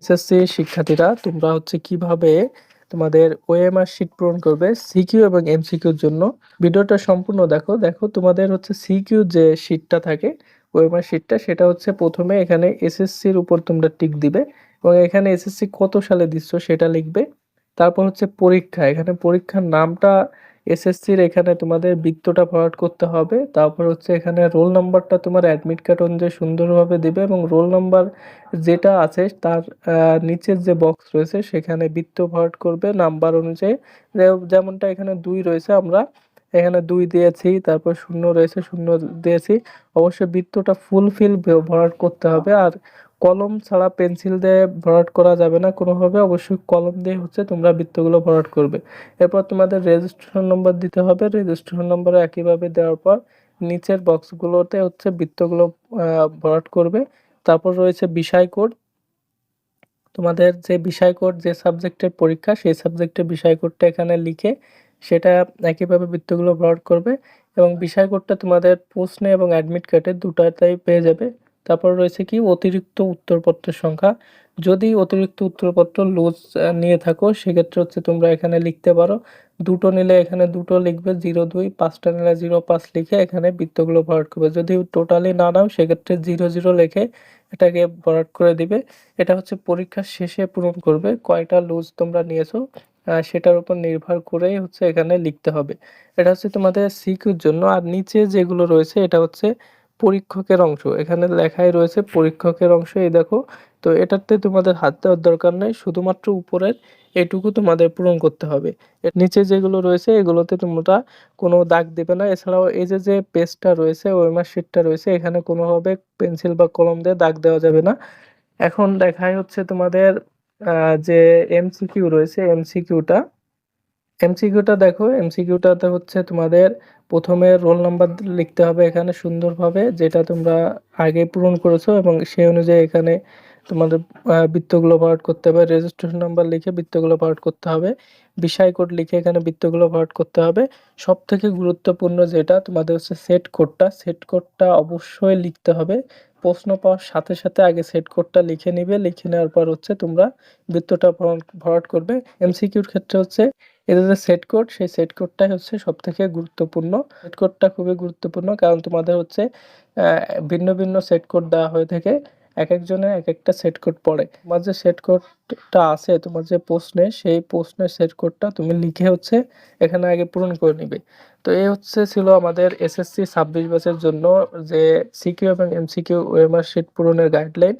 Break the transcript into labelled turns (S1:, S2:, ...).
S1: SSC শিক্ষার্থীরা তোমরা হচ্ছে কিভাবে তোমাদের ওএমআর শিট পূরণ করবে সিকিউ এবং এমসিকিউর জন্য। ভিডিওটা সম্পূর্ণ দেখো। দেখো তোমাদের হচ্ছে সিকিউ যে শিটটা থাকে, ওএমআর শিটটা, সেটা হচ্ছে প্রথমে এখানে এসএসসির উপর তোমরা টিক দিবে এবং এখানে এসএসসি কত সালে দিচ্ছ সেটা লিখবে। তারপর হচ্ছে পরীক্ষা, এখানে পরীক্ষার নামটা, এসএসসির এখানে তোমাদের বৃত্তটা ফরওয়ার্ড করতে হবে। তারপর হচ্ছে এখানে রোল নাম্বারটা তোমার অ্যাডমিট কার্ড অনুযায়ী সুন্দরভাবে দিবে এবং রোল নাম্বার যেটা আছে তার নিচের যে বক্স রয়েছে সেখানে বৃত্ত ভরাট করবে নাম্বার অনুযায়ী। যেমনটা এখানে 2 রয়েছে, আমরা এখানে 2 দিয়েছি, তারপর 0 রয়েছে, 0 দিয়েছি। অবশ্যই বৃত্তটা ফুলফিল ভরাট করতে হবে। আর কলম ছাড়া পেন্সিল দিয়ে ভরাট করা যাবে না কোনোভাবে, অবশ্যই কলম দিয়ে হচ্ছে তোমরা বৃত্তগুলো ভরাট করবে। এরপর তোমাদের রেজিস্ট্রেশন নম্বর দিতে হবে। রেজিস্ট্রেশন নম্বর একইভাবে দেওয়ার পর নিচের বক্সগুলোতে হচ্ছে বৃত্তগুলো ভরাট করবে। তারপর রয়েছে বিষয় কোড। তোমাদের যে বিষয় কোড, যে সাবজেক্টের পরীক্ষা সেই সাবজেক্টের বিষয় কোডটা এখানে লিখে সেটা একইভাবে বৃত্তগুলো ভরাট করবে এবং বিষয় কোডটা তোমাদের প্রশ্নে এবং অ্যাডমিট কার্ডে দুটাতেই পেয়ে যাবে। তারপর রয়েছে কি অতিরিক্ত উত্তরপত্রের সংখ্যা। যদি অতিরিক্ত উত্তরপত্র লুজ নিয়ে থাকো সেক্ষেত্রে হচ্ছে তোমরা এখানে লিখতে পারো। 2টো নিলে এখানে 2টো লিখবে 02, 5টা নিলে 05 লিখে এখানে বৃত্তগুলো ভরাট করবে। যদি টোটালি না নাও সেক্ষেত্রে 00 লিখে এটাকে ভরাট করে দিবে। এটা হচ্ছে পরীক্ষার শেষে পূরণ করবে। কয়টা লুজ তোমরা নিয়েছো সেটার উপর নির্ভর করেই হচ্ছে এখানে লিখতে হবে। এটা হচ্ছে তোমাদের সিকিউর জন্য। আর নিচে যেগুলো রয়েছে এটা হচ্ছে পরীক্ষকের অংশ। এখানে লেখাই রয়েছে পরীক্ষকের অংশ, এই দেখো। তো এটাতে তোমাদের হাত দেওয়ার দরকার নেই, শুধুমাত্র উপরের এটুকু তোমাদের পূরণ করতে হবে। এর নিচে যেগুলো রয়েছে এগুলোতে তোমরা কোনো দাগ দেবে না। এছাড়াও এই যে যে পেজটা রয়েছে, ওএমআর শিটটা রয়েছে, এখানে কোনোভাবে পেন্সিল বা কলম দিয়ে দাগ দেওয়া যাবে না। এখন দেখাই হচ্ছে তোমাদের যে এমসিকিউ রয়েছে, এমসিকিউটা দেখো। এমসিকিউটাতে হচ্ছে তোমাদের প্রথমে রোল নাম্বার লিখতে হবে এখানে সুন্দরভাবে, যেটা তোমরা আগে পূরণ করেছো এবং সেই অনুযায়ী এখানে তোমাদের বৃত্তগুলো ভরাট করতে হবে। রেজিস্ট্রেশন নাম্বার লিখে বৃত্তগুলো ভরাট করতে হবে। বিষয় কোড লিখে এখানে বৃত্তগুলো ভরাট করতে হবে। সব থেকে গুরুত্বপূর্ণ যেটা তোমাদের হচ্ছে সেট কোডটা অবশ্যই লিখতে হবে। প্রশ্ন পাওয়ার সাথে সাথে আগে সেট কোডটা লিখে নিবে। লিখে নেওয়ার পর হচ্ছে তোমরা বৃত্তটা ভরাট করবে। এমসিকিউর ক্ষেত্রে হচ্ছে এদের যে সেট কোড, সেই সেট কোডটাই হচ্ছে সব থেকে গুরুত্বপূর্ণ। সেট কোডটা খুবই গুরুত্বপূর্ণ, কারণ তোমাদের হচ্ছে ভিন্ন ভিন্ন সেট কোড দেওয়া হয়ে থাকে। এক একজনের এক একটা সেট কোড পড়ে। তোমার যে সেট কোডটা আছে তোমার যে প্রশ্নে, সেই প্রশ্নের সেট কোডটা তুমি লিখে হচ্ছে এখানে আগে পূরণ করে নিবে। তো এই হচ্ছে ছিল আমাদের এসএসসি 26 ব্যাচের জন্য যে সিকিউ এবং এমসিকিউ ওএমআর শিট পূরণের গাইডলাইন।